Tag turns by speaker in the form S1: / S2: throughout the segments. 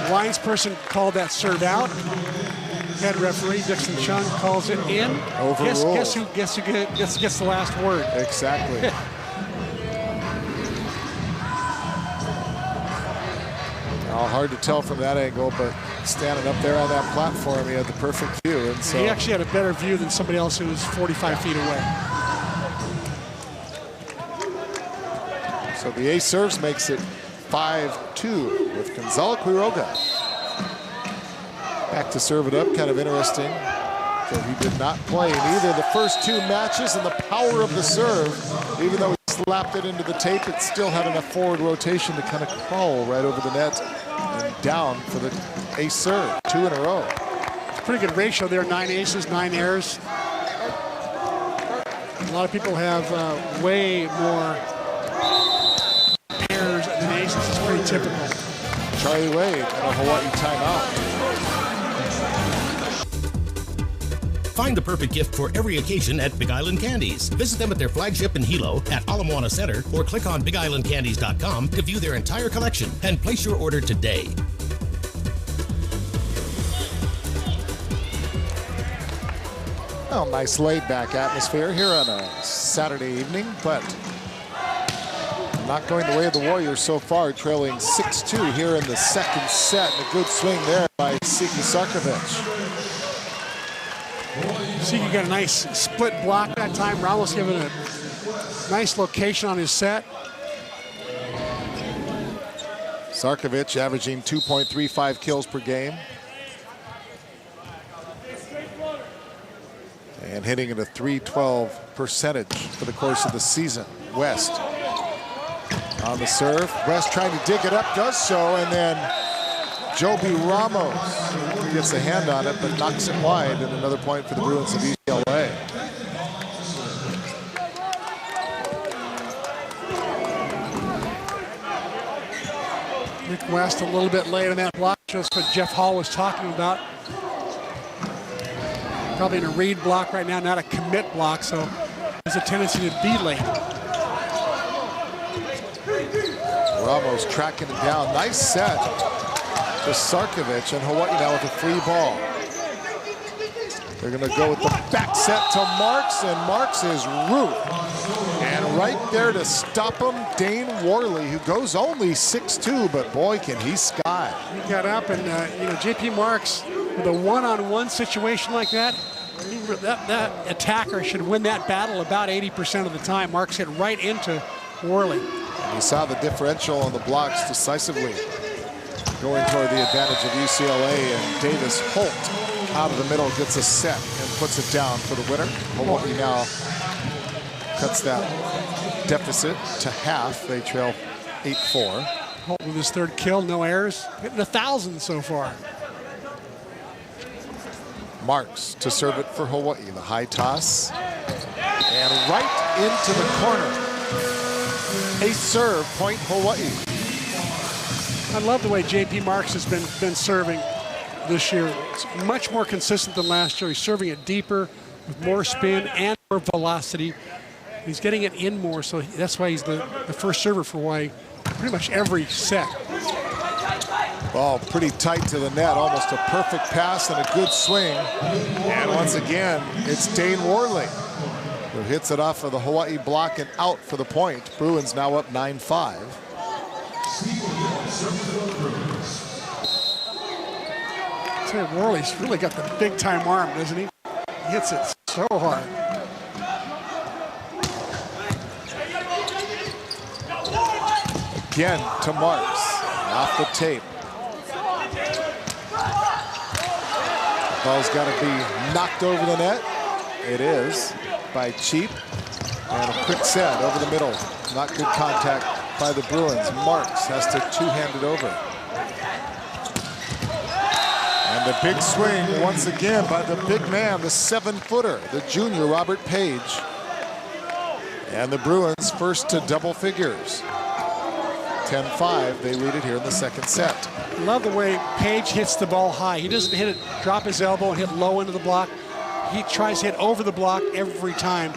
S1: linesperson called that serve out. Head referee Dixon Chung calls it in.
S2: Overruled.
S1: Guess who gets the last word?
S2: Exactly. Hard to tell from that angle, but standing up there on that platform, he had the perfect view. And so
S1: he actually had a better view than somebody else who was 45 feet away.
S2: So the ace serves makes it 5-2 with Gonzalo Quiroga. Back to serve it up, kind of interesting that he did not play in either of the first two matches, and the power of the serve, even though he slapped it into the tape, it still had enough forward rotation to kind of crawl right over the net and down for the ace serve, 2 in a row.
S1: It's a pretty good ratio there, 9 aces, 9 airs. A lot of people have way more pairs than aces. It's pretty typical.
S2: Charlie Wade in a Hawaii timeout.
S3: Find the perfect gift for every occasion at Big Island Candies. Visit them at their flagship in Hilo at Ala Moana Center or click on BigIslandCandies.com to view their entire collection and place your order today.
S2: Well, nice laid-back atmosphere here on a Saturday evening, but not going the way of the Warriors so far, trailing 6-2 here in the second set. And a good swing there by Siki Sarkovic.
S1: Siki got a nice split block that time. Ramos giving a nice location on his set.
S2: Sarkovic averaging 2.35 kills per game. And hitting at a .312 percentage for the course of the season. West on the serve. West trying to dig it up, does so, and then Joby Ramos gets a hand on it, but knocks it wide, and another point for the Bruins of UCLA.
S1: Rick West a little bit late on that block, just what Jeff Hall was talking about. Probably in a read block right now, not a commit block, so there's a tendency to be late.
S2: Ramos tracking it down. Nice set to Sarkovic, and Hawaii now with a free ball. They're going to go with the back set to Marks, and Marks is root. And right there to stop him, Dane Worley, who goes only 6'2", but boy, can he sky.
S1: He got up, and J.P. Marks, with a one-on-one situation like that, that attacker should win that battle about 80% of the time. Marks hit right into Worley.
S2: And you saw the differential on the blocks decisively going toward the advantage of UCLA, and Davis Holt out of the middle gets a set and puts it down for the winner. Hawaii now cuts that deficit to half. They trail 8-4.
S1: Holt with his third kill, no errors, hitting 1,000 so far.
S2: Marks to serve it for Hawaii. The high toss. And right into the corner. A serve, point Hawaii.
S1: I love the way J.P. Marks has been serving this year. It's much more consistent than last year. He's serving it deeper with more spin and more velocity. He's getting it in more, so that's why he's the first server for Hawaii pretty much every set.
S2: Ball pretty tight to the net, almost a perfect pass and a good swing. And once again, it's Dane Worley who hits it off of the Hawaii block and out for the point. Bruins now up 9-5.
S1: Worley's really got the big time arm, doesn't he? He hits it so hard.
S2: Again to Marks, off the tape. The ball's got to be knocked over the net. It is by Cheap. And a quick set over the middle. Not good contact by the Bruins. Marks has to two-hand it over. And the big swing once again by the big man, the 7-footer, the junior Robert Page. And the Bruins first to double figures. 10-5, they lead it here in the second set.
S1: Love the way Page hits the ball high. He doesn't hit it, drop his elbow and hit low into the block. He tries to hit over the block every time.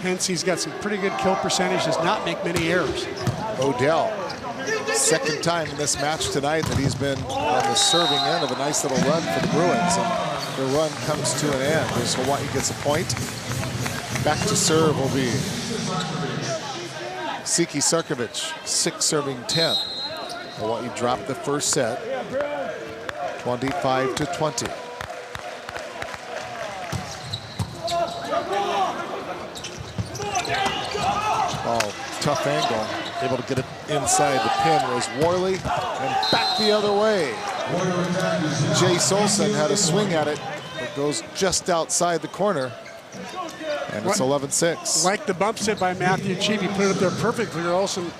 S1: Hence, he's got some pretty good kill percentage, does not make many errors.
S2: Odell Second time in this match tonight that he's been on the serving end of a nice little run for the Bruins. And the run comes to an end as Hawaii gets a point. Back to serve will be Siki Sarkovic, 6 serving 10. Hawaii dropped the first set, 25-20. Oh, tough angle. Able to get it inside the pin was Worley, and back the other way. Jay Solson had a swing at it. It goes just outside the corner, and it's 11-6.
S1: Like the bump set by Matthew Cheap, he put it up there perfectly. Olsen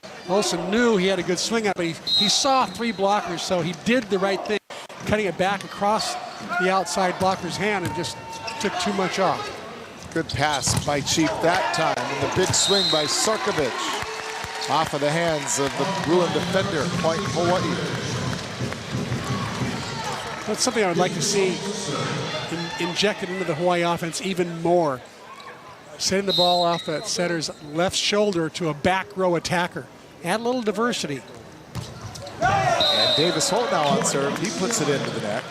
S1: knew he had a good swing at it, but he saw 3 blockers, so he did the right thing, cutting it back across the outside blocker's hand and just took too much off.
S2: Good pass by Cheap that time, and the big swing by Sarkovic off of the hands of the Bruin defender, point Hawaii.
S1: That's something I would like to see injected into the Hawaii offense even more. Sending the ball off that setter's left shoulder to a back row attacker. Add a little diversity.
S2: And Davis Holt now on serve. He puts it into the net.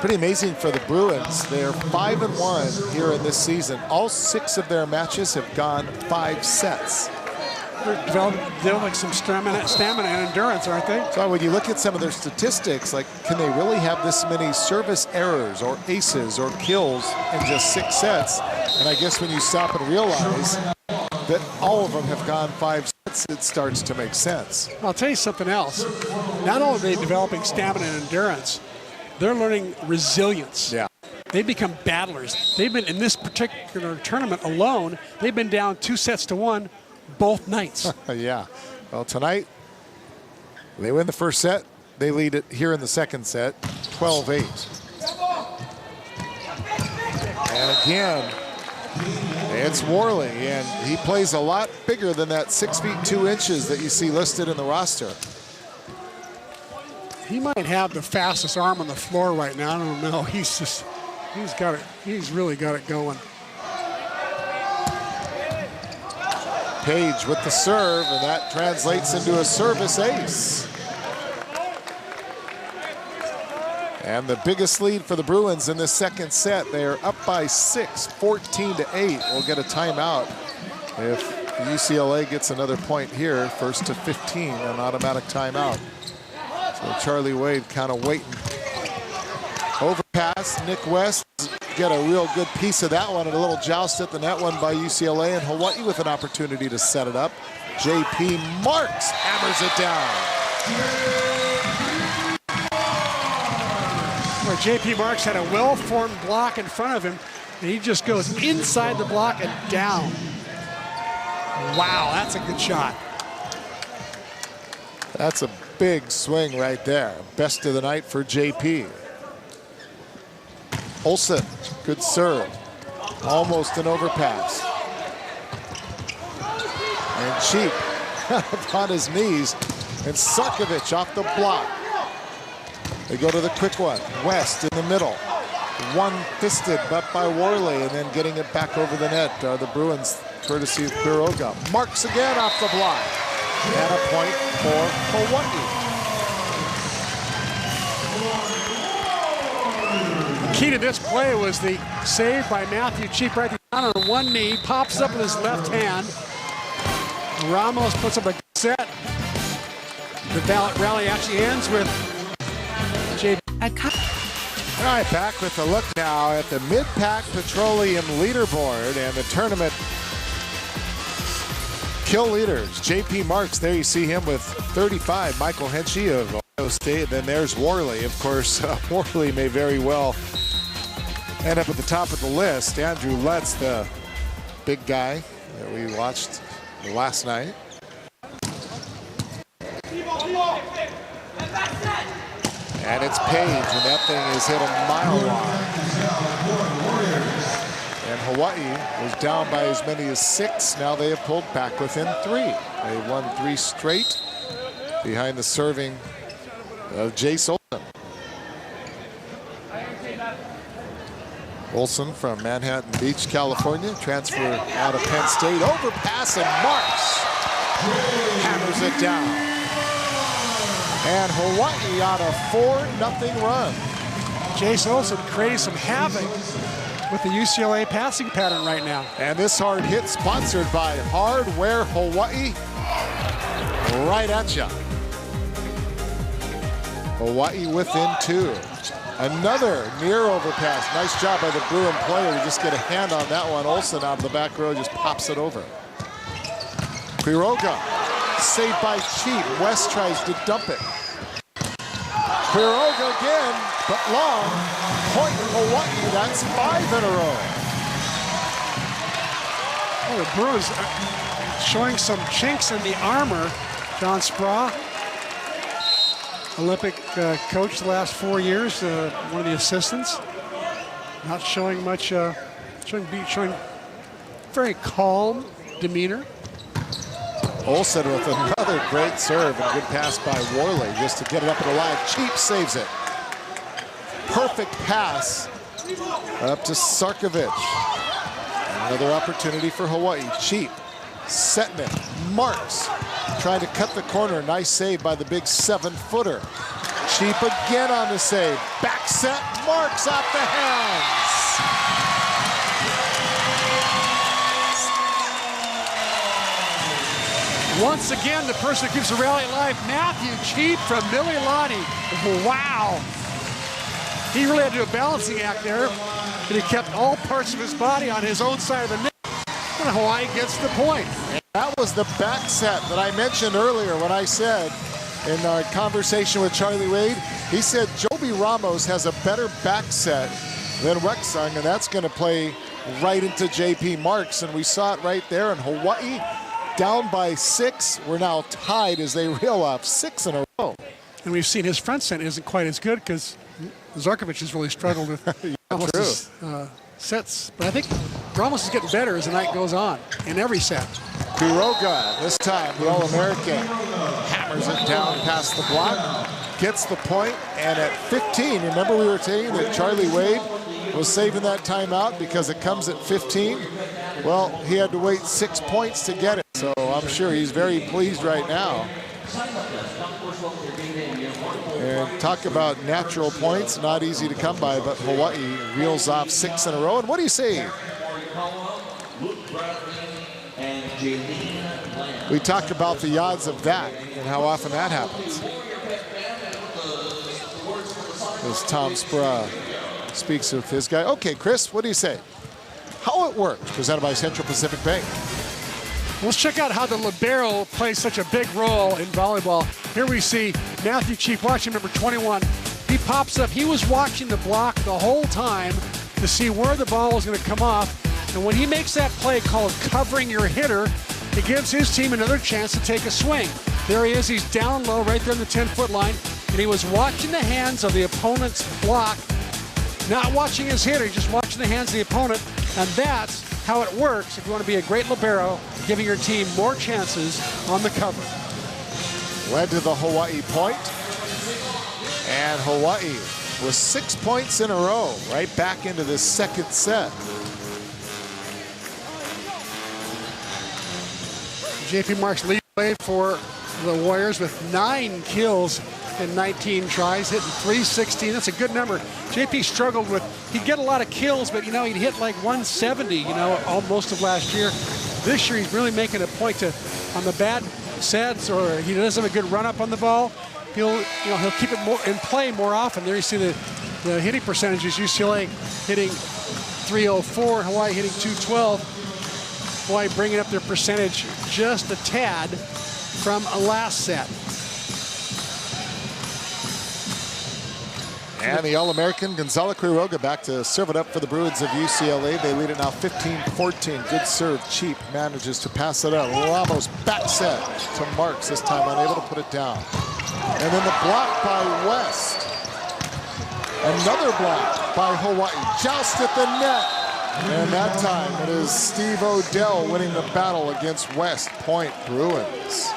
S2: Pretty amazing for the Bruins. They're 5-1 here in this season. All 6 of their matches have gone 5 sets.
S1: They're developing some stamina and endurance, aren't they?
S2: So when you look at some of their statistics, like, can they really have this many service errors or aces or kills in just 6 sets? And I guess when you stop and realize that all of them have gone 5 sets, it starts to make sense.
S1: I'll tell you something else. Not only are they developing stamina and endurance, they're learning resilience.
S2: Yeah.
S1: They become battlers. They've been, in this particular tournament alone, they've been down 2-1 both nights.
S2: Yeah. Well, tonight, they win the first set. They lead it here in the second set, 12-8. And again, it's Worley, and he plays a lot bigger than that 6 feet 2 inches that you see listed in the roster.
S1: He might have the fastest arm on the floor right now. I don't know. He's got it. He's really got it going.
S2: Page with the serve, and that translates into a service ace. And the biggest lead for the Bruins in this second set. They are up by 6, 14-8. We'll get a timeout if UCLA gets another point here. First to 15, an automatic timeout. So Charlie Wade kind of waiting. Overpass, Nick West get a real good piece of that one, and a little joust at the net, one by UCLA, and Hawaii with an opportunity to set it up. J.P. Marks hammers it down.
S1: Where J.P. Marks had a well-formed block in front of him, and he just goes inside the block and down. Wow, that's a good shot.
S2: That's a big swing right there. Best of the night for J.P. Olsen, good serve. Almost an overpass. And Cheap on his knees. And Sarkovic off the block. They go to the quick one. West in the middle. One-fisted, but by Worley, and then getting it back over the net. The Bruins, courtesy of Quiroga. Marks again off the block. And a point for Hawaii.
S1: Key to this play was the save by Matthew Cheap right down on one knee, pops up with his left hand. Ramos puts up a good set. The rally actually ends with J.
S2: All right, back with a look now at the Mid-Pack Petroleum leaderboard and the tournament kill leaders. J.P. Marks, there you see him with 35. Michael Henschey of Ohio State. Then there's Worley. Of course, Worley may very well end up at the top of the list. Andrew Letts, the big guy that we watched last night. And it's Page, and that thing is hit a mile long. And Hawaii was down by as many as 6. Now they have pulled back within 3. They won 3 straight behind the serving of Jay Solson. Olsen from Manhattan Beach, California, transfer out of Penn State. Overpass, and Marks hammers it down. And Hawaii on a 4-0 run.
S1: Jace Olsen creating some havoc with the UCLA passing pattern right now.
S2: And this hard hit sponsored by Hardware Hawaii. Right at you. Hawaii within 2. Another near overpass. Nice job by the Bruin player to just get a hand on that one. Olsen out of the back row just pops it over. Quiroga saved by Cheap. West tries to dump it. Quiroga again, but long. Point Hawaii, that's 5 in a row.
S1: Oh, the Bruins showing some chinks in the armor. John Spraw, Olympic coach the last 4 years, one of the assistants. Not showing much, showing very calm demeanor.
S2: Olsen with another great serve and a good pass by Worley just to get it up and alive. Cheap saves it. Perfect pass up to Sarkovic. Another opportunity for Hawaii. Cheap setting it. Marks trying to cut the corner. Nice save by the big 7-footer. Cheap again on the save. Back set. Marks off the hands.
S1: Once again, the person who keeps the rally alive, Matthew Cheap from Mililani. Wow. He really had to do a balancing act there, and he kept all parts of his body on his own side of the net. And Hawaii gets the point.
S2: And that was the back set that I mentioned earlier when I said in our conversation with Charlie Wade, he said Joby Ramos has a better back set than Wexung, and that's going to play right into JP Marks, and we saw it right there in Hawaii. Down by 6. We're now tied as they reel off 6 in a row.
S1: And we've seen his front set isn't quite as good because Zarkovic has really struggled with Ramos' sets. But I think Ramos is getting better as the night goes on in every set.
S2: Quiroga, this time the All-American, hammers it down past the block, gets the point, and at 15, remember we were saying that Charlie Wade was saving that timeout because it comes at 15? Well, he had to wait 6 points to get it, so I'm sure he's very pleased right now. And talk about natural points, not easy to come by, but Hawaii reels off 6 in a row. And what do you see? We talked about the odds of that and how often that happens. As Tom Sprague speaks with his guy. Okay, Chris, what do you say? How it works, presented by Central Pacific Bank.
S1: Let's check out how the Libero plays such a big role in volleyball. Here we see Matthew Cheap watching number 21. He pops up. He was watching the block the whole time to see where the ball was going to come off. And when he makes that play called covering your hitter, it gives his team another chance to take a swing. There he is. He's down low right there on the 10-foot line. And he was watching the hands of the opponent's block, not watching his hitter, just watching the hands of the opponent. And that's how it works if you want to be a great libero, giving your team more chances on the cover.
S2: Led to the Hawaii point. And Hawaii with 6 points in a row, right back into the second set.
S1: JP Marks lead away for the Warriors with 9 kills in 19 tries, hitting .316. That's a good number. JP struggled with, he'd get a lot of kills, but, you know, he'd hit like 170, you know, all most of last year. This year, he's really making a point to, on the bad sets, or he doesn't have a good run up on the ball, he'll keep it more in play more often. There you see the hitting percentages. UCLA hitting .304, Hawaii hitting .212. Hawaii bringing up their percentage just a tad from a last set.
S2: And the All-American Gonzalo Quiroga back to serve it up for the Bruins of UCLA. They lead it now 15-14. Good serve. Cheap manages to pass it out. Ramos back set to Marks, this time unable to put it down. And then the block by West. Another block by Hawaii. Joust at the net. And that time it is Steve Odell winning the battle against West. Point Bruins.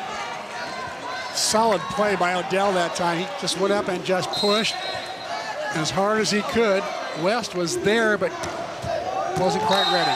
S1: Solid play by Odell that time. He just went up and just pushed as hard as he could. West was there, but wasn't quite ready.